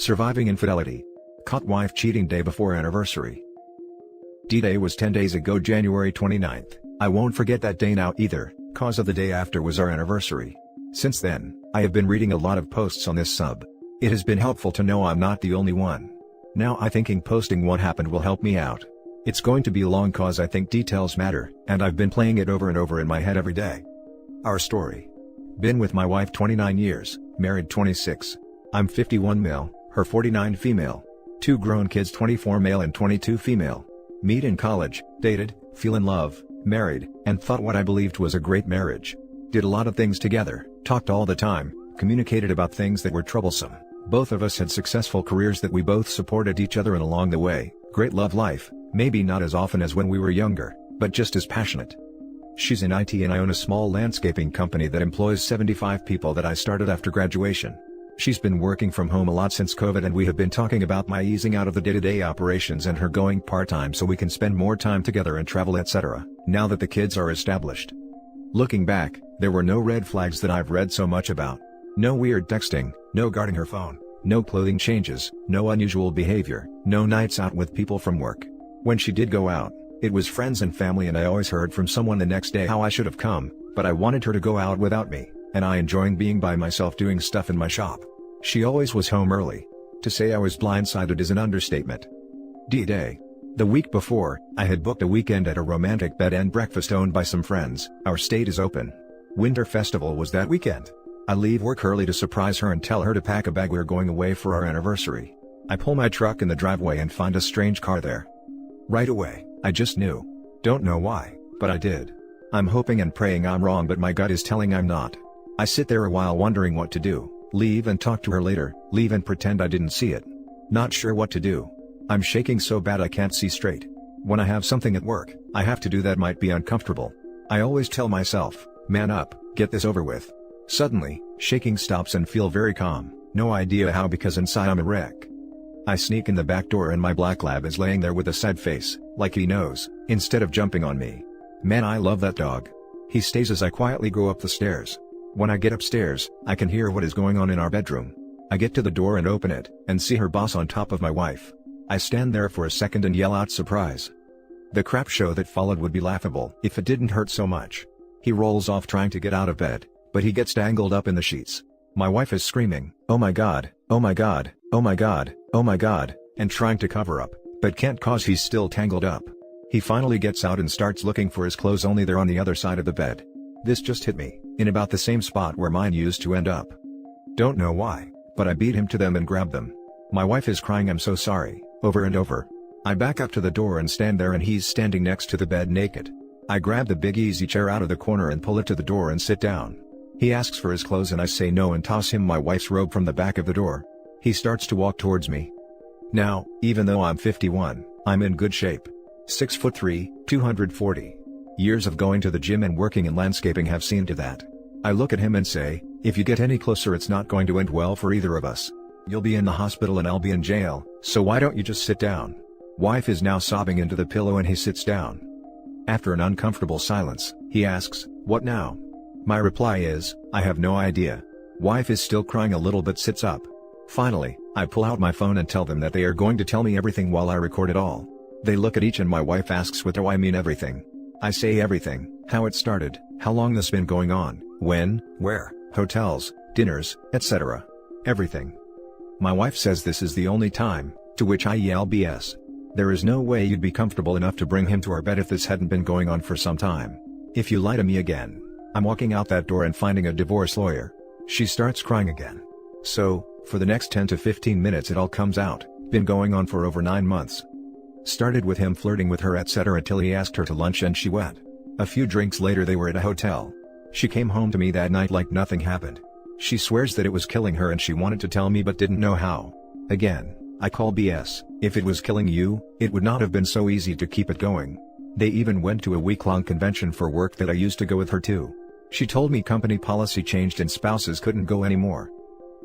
Surviving infidelity. Caught wife cheating day before anniversary. D-Day was 10 days ago, January 29th. I won't forget that day now either, cause of the day after was our anniversary. Since then, I have been reading a lot of posts on this sub. It has been helpful to know I'm not the only one. Now I thinking posting what happened will help me out. It's going to be long cause I think details matter, and I've been playing it over and over in my head every day. Our story. Been with my wife 29 years, married 26. I'm 51 male, her 49 female. 2 grown kids, 24 male and 22 female. Meet in college, dated, fell in love, married, and thought what I believed was a great marriage. Did a lot of things together, talked all the time, communicated about things that were troublesome. Both of us had successful careers that we both supported each other in along the way. Great love life, maybe not as often as when we were younger, but just as passionate. She's in IT and I own a small landscaping company that employs 75 people that I started after graduation. She's been working from home a lot since COVID, and we have been talking about my easing out of the day-to-day operations and her going part-time so we can spend more time together and travel, etc., now that the kids are established. Looking back, there were no red flags that I've read so much about. No weird texting, no guarding her phone, no clothing changes, no unusual behavior, no nights out with people from work. When she did go out, it was friends and family, and I always heard from someone the next day how I should have come, but I wanted her to go out without me, and I enjoying being by myself doing stuff in my shop. She always was home early. To say I was blindsided is an understatement. D-Day. The week before, I had booked a weekend at a romantic bed and breakfast owned by some friends. Our state is open. Winter Festival was that weekend. I leave work early to surprise her and tell her to pack a bag. We're going away for our anniversary. I pull my truck in the driveway and find a strange car there. Right away, I just knew. Don't know why, but I did. I'm hoping and praying I'm wrong, but my gut is telling I'm not. I sit there a while wondering what to do. Leave and talk to her later, leave and pretend I didn't see it. Not sure what to do. I'm shaking so bad I can't see straight. When I have something at work, I have to do that might be uncomfortable. I always tell myself, man up, get this over with. Suddenly, shaking stops and feel very calm, no idea how, because inside I'm a wreck. I sneak in the back door and my black lab is laying there with a sad face, like he knows, instead of jumping on me. Man, I love that dog. He stays as I quietly go up the stairs. When I get upstairs, I can hear what is going on in our bedroom. I get to the door and open it, and see her boss on top of my wife. I stand there for a second and yell out surprise. The crap show that followed would be laughable if it didn't hurt so much. He rolls off trying to get out of bed, but he gets tangled up in the sheets. My wife is screaming, "Oh my god, oh my god, oh my god, oh my god," and trying to cover up, but can't cause he's still tangled up. He finally gets out and starts looking for his clothes, only they're on the other side of the bed. This just hit me, in about the same spot where mine used to end up. Don't know why, but I beat him to them and grabbed them. My wife is crying "I'm so sorry," over and over. I back up to the door and stand there, and he's standing next to the bed naked. I grab the big easy chair out of the corner and pull it to the door and sit down. He asks for his clothes and I say no and toss him my wife's robe from the back of the door. He starts to walk towards me. Now, even though I'm 51, I'm in good shape. 6'3", 240. Years of going to the gym and working in landscaping have seen to that. I look at him and say, if you get any closer it's not going to end well for either of us. You'll be in the hospital and I'll be in jail, so why don't you just sit down? Wife is now sobbing into the pillow and he sits down. After an uncomfortable silence, he asks, "What now?" My reply is, "I have no idea." Wife is still crying a little but sits up. Finally, I pull out my phone and tell them that they are going to tell me everything while I record it all. They look at each and my wife asks, "What do I mean everything?" I say everything, how it started, how long this been going on, when, where, hotels, dinners, etc. Everything. My wife says this is the only time, to which I yell BS. There is no way you'd be comfortable enough to bring him to our bed if this hadn't been going on for some time. If you lie to me again. I'm walking out that door and finding a divorce lawyer. She starts crying again. So, for the next 10 to 15 minutes it all comes out, been going on for over 9 months. Started with him flirting with her etc. till he asked her to lunch and she went. A few drinks later they were at a hotel. She came home to me that night like nothing happened. She swears that it was killing her and she wanted to tell me but didn't know how. Again, I call BS. If it was killing you, it would not have been so easy to keep it going. They even went to a week-long convention for work that I used to go with her to. She told me company policy changed and spouses couldn't go anymore.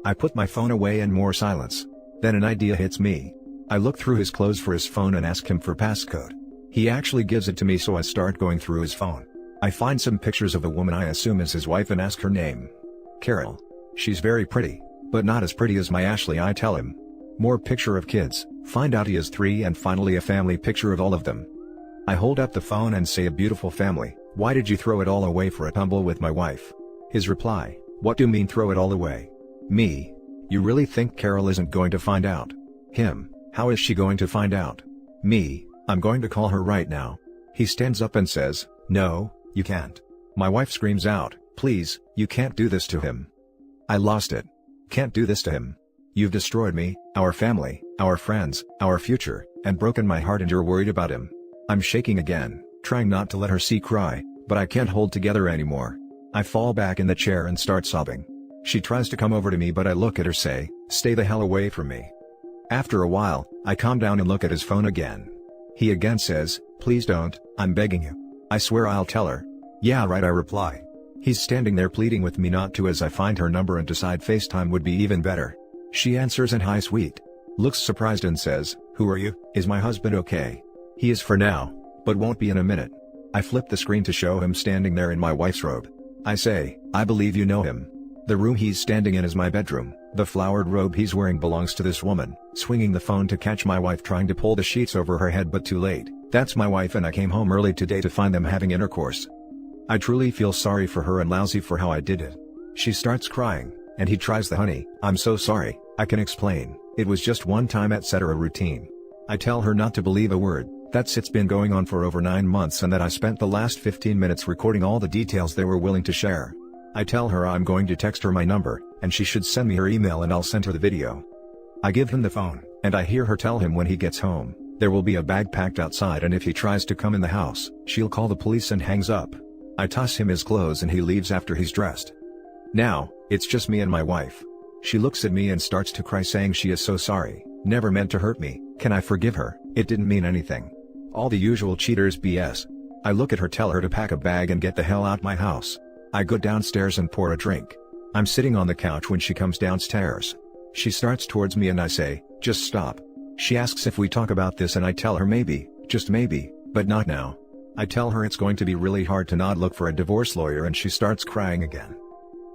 I put my phone away and more silence. Then an idea hits me. I look through his clothes for his phone and ask him for passcode. He actually gives it to me, so I start going through his phone. I find some pictures of a woman I assume is his wife and ask her name. Carol. She's very pretty, but not as pretty as my Ashley, I tell him. More picture of kids, find out he has 3 and finally a family picture of all of them. I hold up the phone and say, a beautiful family, why did you throw it all away for a tumble with my wife? His reply, what do you mean throw it all away? Me, you really think Carol isn't going to find out? Him, how is she going to find out? Me, I'm going to call her right now. He stands up and says, no, you can't. My wife screams out, please, you can't do this to him. I lost it. Can't do this to him. You've destroyed me, our family, our friends, our future, and broken my heart, and you're worried about him. I'm shaking again, trying not to let her see cry, but I can't hold together anymore. I fall back in the chair and start sobbing. She tries to come over to me, but I look at her, say, stay the hell away from me. After a while, I calm down and look at his phone again. He again says, please don't, I'm begging you. I swear I'll tell her. Yeah right, I reply. He's standing there pleading with me not to, as I find her number and decide FaceTime would be even better. She answers and hi sweet. Looks surprised and says, who are you? Is my husband okay? He is for now, but won't be in a minute. I flip the screen to show him standing there in my wife's robe. I say, I believe you know him. The room he's standing in is my bedroom. The flowered robe he's wearing belongs to this woman. Swinging the phone to catch my wife trying to pull the sheets over her head, but too late. That's my wife, and I came home early today to find them having intercourse. I truly feel sorry for her and lousy for how I did it. She starts crying, and he tries the honey, I'm so sorry, I can explain, it was just one time etc. routine. I tell her not to believe a word, that's it's been going on for over 9 months, and that I spent the last 15 minutes recording all the details they were willing to share. I tell her I'm going to text her my number, and she should send me her email and I'll send her the video. I give him the phone, and I hear her tell him when he gets home, there will be a bag packed outside, and if he tries to come in the house, she'll call the police, and hangs up. I toss him his clothes and he leaves after he's dressed. Now, it's just me and my wife. She looks at me and starts to cry, saying she is so sorry, never meant to hurt me, can I forgive her, it didn't mean anything. All the usual cheaters BS. I look at her, tell her to pack a bag and get the hell out my house. I go downstairs and pour a drink. I'm sitting on the couch when she comes downstairs. She starts towards me and I say, just stop. She asks if we talk about this and I tell her maybe, just maybe, but not now. I tell her it's going to be really hard to not look for a divorce lawyer, and she starts crying again.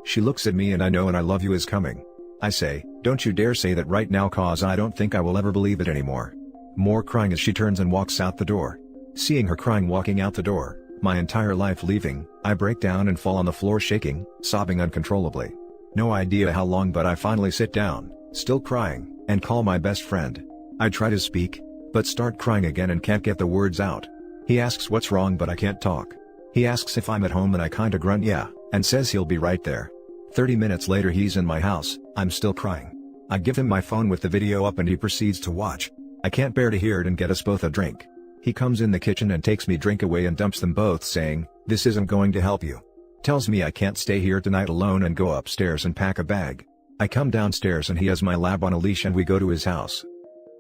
She looks at me and I know and I love you is coming. I say, don't you dare say that right now, cause I don't think I will ever believe it anymore. More crying as she turns and walks out the door. Seeing her crying walking out the door, my entire life leaving, I break down and fall on the floor shaking, sobbing uncontrollably. No idea how long, but I finally sit down, still crying, and call my best friend. I try to speak, but start crying again and can't get the words out. He asks what's wrong, but I can't talk. He asks if I'm at home and I kinda grunt yeah, and says he'll be right there. 30 minutes later he's in my house, I'm still crying. I give him my phone with the video up and he proceeds to watch. I can't bear to hear it and get us both a drink. He comes in the kitchen and takes me drink away and dumps them both, saying, this isn't going to help you. Tells me I can't stay here tonight alone and go upstairs and pack a bag. I come downstairs and he has my lab on a leash and we go to his house.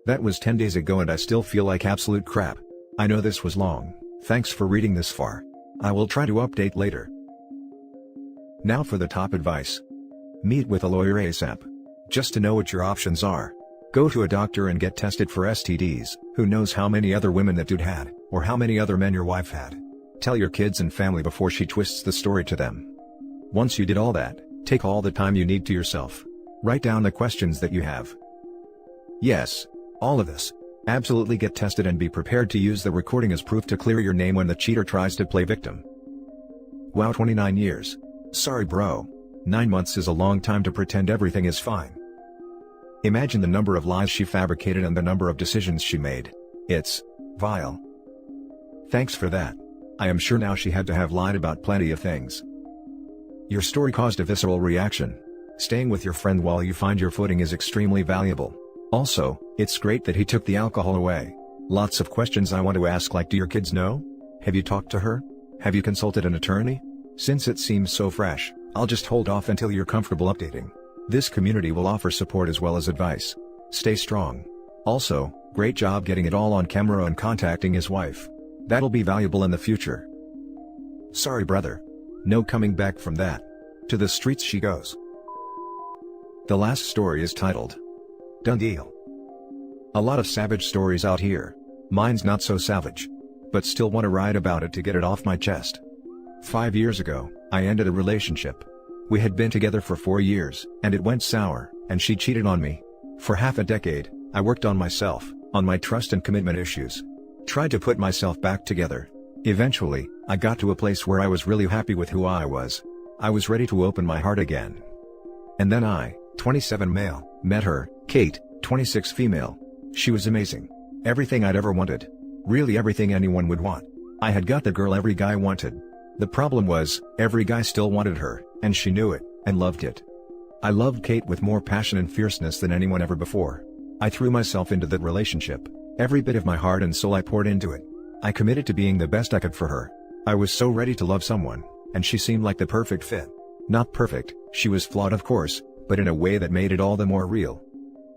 That was 10 days ago and I still feel like absolute crap. I know this was long, thanks for reading this far. I will try to update later. Now for the top advice. Meet with a lawyer ASAP. Just to know what your options are. Go to a doctor and get tested for STDs, who knows how many other women that dude had, or how many other men your wife had. Tell your kids and family before she twists the story to them. Once you did all that, take all the time you need to yourself. Write down the questions that you have. Yes, all of this. Absolutely get tested and be prepared to use the recording as proof to clear your name when the cheater tries to play victim. Wow, 29 years. Sorry bro. 9 months is a long time to pretend everything is fine. Imagine the number of lies she fabricated and the number of decisions she made. It's vile. Thanks for that. I am sure now she had to have lied about plenty of things. Your story caused a visceral reaction. Staying with your friend while you find your footing is extremely valuable. Also, it's great that he took the alcohol away. Lots of questions I want to ask, like, do your kids know? Have you talked to her? Have you consulted an attorney? Since it seems so fresh, I'll just hold off until you're comfortable updating. This community will offer support as well as advice. Stay strong. Also, great job getting it all on camera and contacting his wife. That'll be valuable in the future. Sorry brother. No coming back from that. To the streets she goes. The last story is titled, Done Deal. A lot of savage stories out here. Mine's not so savage. But still want to write about it to get it off my chest. 5 years ago, I ended a relationship. We had been together for 4 years, and it went sour, and she cheated on me. For half a decade, I worked on myself, on my trust and commitment issues. Tried to put myself back together. Eventually, I got to a place where I was really happy with who I was. I was ready to open my heart again. And then I, 27 male, met her, Kate, 26 female. She was amazing. Everything I'd ever wanted. Really everything anyone would want. I had got the girl every guy wanted. The problem was, every guy still wanted her, and she knew it, and loved it. I loved Kate with more passion and fierceness than anyone ever before. I threw myself into that relationship. Every bit of my heart and soul I poured into it. I committed to being the best I could for her. I was so ready to love someone, and she seemed like the perfect fit. Not perfect, she was flawed of course, but in a way that made it all the more real.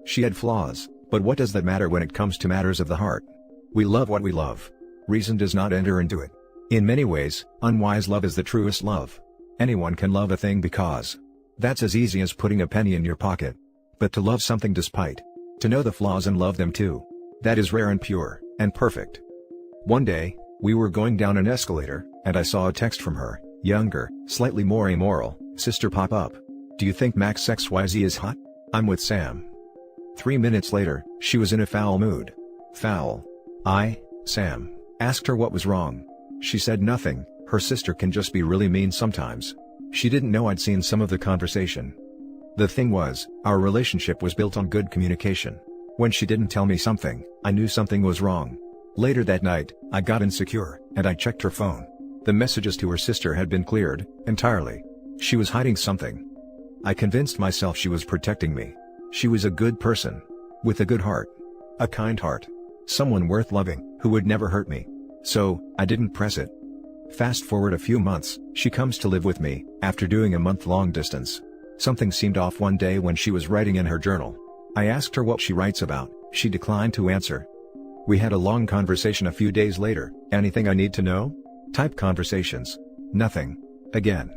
She had flaws, but what does that matter when it comes to matters of the heart? We love what we love. Reason does not enter into it. In many ways, unwise love is the truest love. Anyone can love a thing because. That's as easy as putting a penny in your pocket. But to love something despite. To know the flaws and love them too. That is rare and pure, and perfect. One day, we were going down an escalator, and I saw a text from her, younger, slightly more immoral, sister pop up. Do you think Max XYZ is hot? I'm with Sam. 3 minutes later, she was in a foul mood. Foul. Sam, asked her what was wrong. She said nothing. Her sister can just be really mean sometimes. She didn't know I'd seen some of the conversation. The thing was, our relationship was built on good communication. When she didn't tell me something, I knew something was wrong. Later that night, I got insecure, and I checked her phone. The messages to her sister had been cleared, entirely. She was hiding something. I convinced myself she was protecting me. She was a good person. With a good heart. A kind heart. Someone worth loving, who would never hurt me. So, I didn't press it. Fast forward a few months, she comes to live with me, after doing a month-long distance. Something seemed off one day when she was writing in her journal. I asked her what she writes about, she declined to answer. We had a long conversation a few days later. Anything I need to know? Type conversations. Nothing. Again.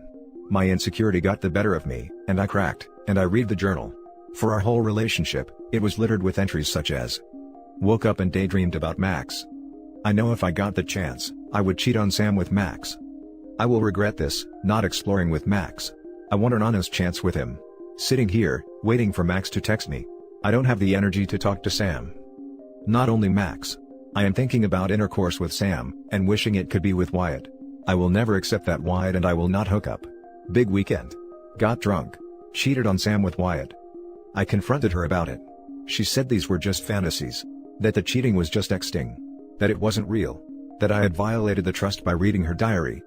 My insecurity got the better of me, and I cracked, and I read the journal. For our whole relationship, it was littered with entries such as, woke up and daydreamed about Max. I know if I got the chance, I would cheat on Sam with Max. I will regret this, not exploring with Max. I want an honest chance with him. Sitting here, waiting for Max to text me. I don't have the energy to talk to Sam. Not only Max. I am thinking about intercourse with Sam, and wishing it could be with Wyatt. I will never accept that Wyatt and I will not hook up. Big weekend. Got drunk. Cheated on Sam with Wyatt. I confronted her about it. She said these were just fantasies. That the cheating was just texting. That it wasn't real. That I had violated the trust by reading her diary.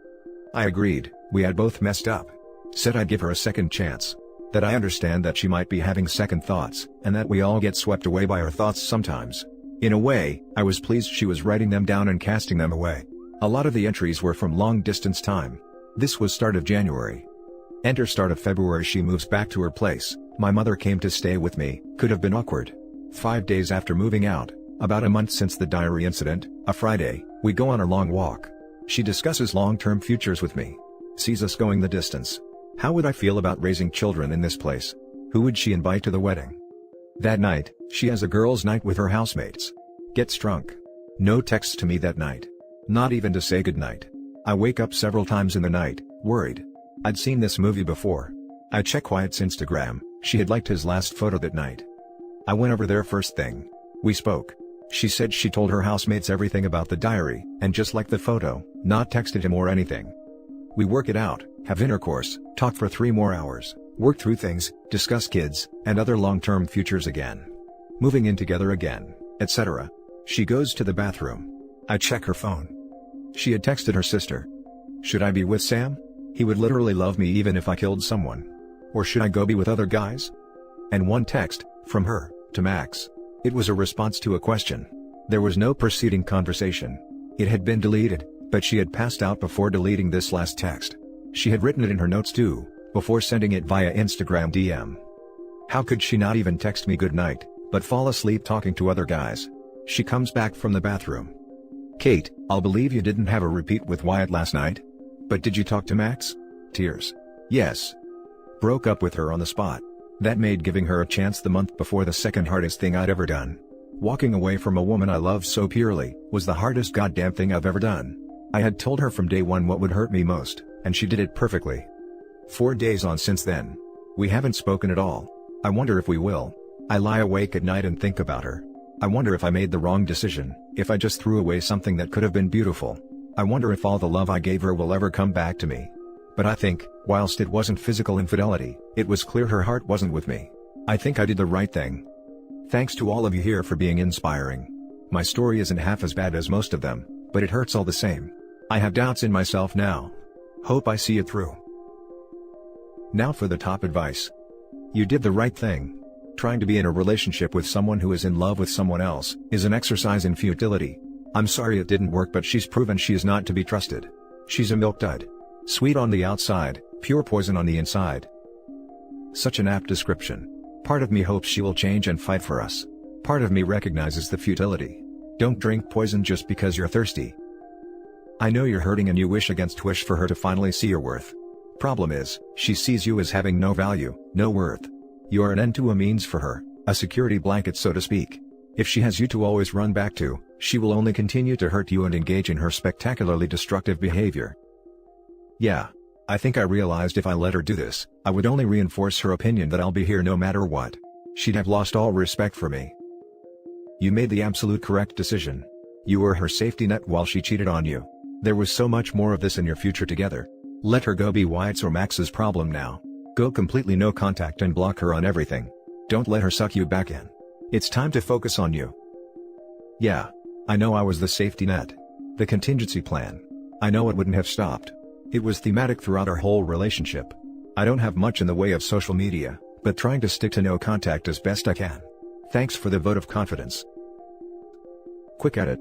I agreed, we had both messed up. Said I'd give her a second chance. That I understand that she might be having second thoughts, and that we all get swept away by our thoughts sometimes. In a way, I was pleased she was writing them down and casting them away. A lot of the entries were from long distance time. This was start of January. Enter start of February. She moves back to her place. My mother came to stay with me, could have been awkward. 5 days after moving out, about a month since the diary incident, a Friday, we go on a long walk. She discusses long-term futures with me. Sees us going the distance. How would I feel about raising children in this place? Who would she invite to the wedding? That night, she has a girls' night with her housemates. Gets drunk. No texts to me that night. Not even to say goodnight. I wake up several times in the night, worried. I'd seen this movie before. I check Wyatt's Instagram, she had liked his last photo that night. I went over there first thing. We spoke. She said she told her housemates everything about the diary, and just like the photo, not texted him or anything. We work it out, have intercourse, talk for 3 more hours, work through things, discuss kids, and other long-term futures again. Moving in together again, etc. She goes to the bathroom. I check her phone. She had texted her sister. Should I be with Sam? He would literally love me even if I killed someone. Or should I go be with other guys? And one text, from her, to Max. It was a response to a question. There was no preceding conversation. It had been deleted, but she had passed out before deleting this last text. She had written it in her notes too, before sending it via Instagram DM. How could she not even text me goodnight, but fall asleep talking to other guys? She comes back from the bathroom. Kate, I'll believe you didn't have a repeat with Wyatt last night. But did you talk to Max? Tears. Yes. Broke up with her on the spot. That made giving her a chance the month before the second hardest thing I'd ever done. Walking away from a woman I loved so purely, was the hardest goddamn thing I've ever done. I had told her from day one what would hurt me most, and she did it perfectly. 4 days on since then. We haven't spoken at all. I wonder if we will. I lie awake at night and think about her. I wonder if I made the wrong decision, if I just threw away something that could have been beautiful. I wonder if all the love I gave her will ever come back to me. But I think, whilst it wasn't physical infidelity, it was clear her heart wasn't with me. I think I did the right thing. Thanks to all of you here for being inspiring. My story isn't half as bad as most of them, but it hurts all the same. I have doubts in myself now. Hope I see it through. Now for the top advice. You did the right thing. Trying to be in a relationship with someone who is in love with someone else is an exercise in futility. I'm sorry it didn't work, but she's proven she is not to be trusted. She's a milk dud. Sweet on the outside, pure poison on the inside. Such an apt description. Part of me hopes she will change and fight for us. Part of me recognizes the futility. Don't drink poison just because you're thirsty. I know you're hurting and you wish against wish for her to finally see your worth. Problem is, she sees you as having no value, no worth. You are an end to a means for her, a security blanket so to speak. If she has you to always run back to, she will only continue to hurt you and engage in her spectacularly destructive behavior. Yeah. I think I realized if I let her do this, I would only reinforce her opinion that I'll be here no matter what. She'd have lost all respect for me. You made the absolute correct decision. You were her safety net while she cheated on you. There was so much more of this in your future together. Let her go be Wyatt's or Max's problem now. Go completely no contact and block her on everything. Don't let her suck you back in. It's time to focus on you. Yeah. I know I was the safety net. The contingency plan. I know it wouldn't have stopped. It was thematic throughout our whole relationship. I don't have much in the way of social media, but trying to stick to no contact as best I can. Thanks for the vote of confidence. Quick edit.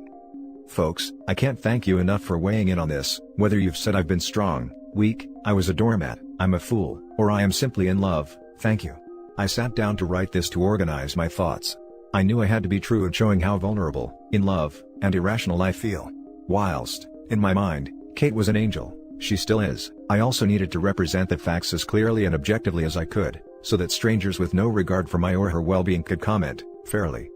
Folks, I can't thank you enough for weighing in on this, whether you've said I've been strong, weak, I was a doormat, I'm a fool, or I am simply in love. Thank you. I sat down to write this to organize my thoughts. I knew I had to be true in showing how vulnerable, in love, and irrational I feel. Whilst, in my mind, Kate was an angel, she still is, I also needed to represent the facts as clearly and objectively as I could, so that strangers with no regard for my or her well-being could comment fairly.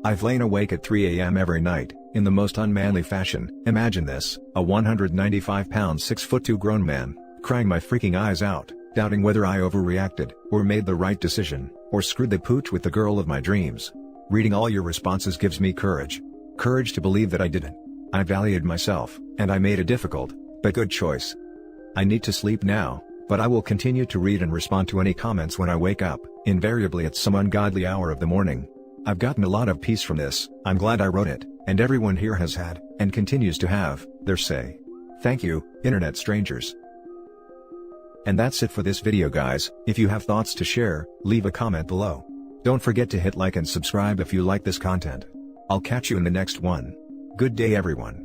I've lain awake at 3 a.m. every night, in the most unmanly fashion. Imagine this, a 195-pound 6'2" grown man, crying my freaking eyes out, doubting whether I overreacted, or made the right decision, or screwed the pooch with the girl of my dreams. Reading all your responses gives me courage. Courage to believe that I didn't. I valued myself, and I made a difficult, but good choice. I need to sleep now, but I will continue to read and respond to any comments when I wake up, invariably at some ungodly hour of the morning. I've gotten a lot of peace from this. I'm glad I wrote it, and everyone here has had, and continues to have, their say. Thank you, internet strangers. And that's it for this video guys. If you have thoughts to share, leave a comment below. Don't forget to hit like and subscribe if you like this content. I'll catch you in the next one. Good day everyone.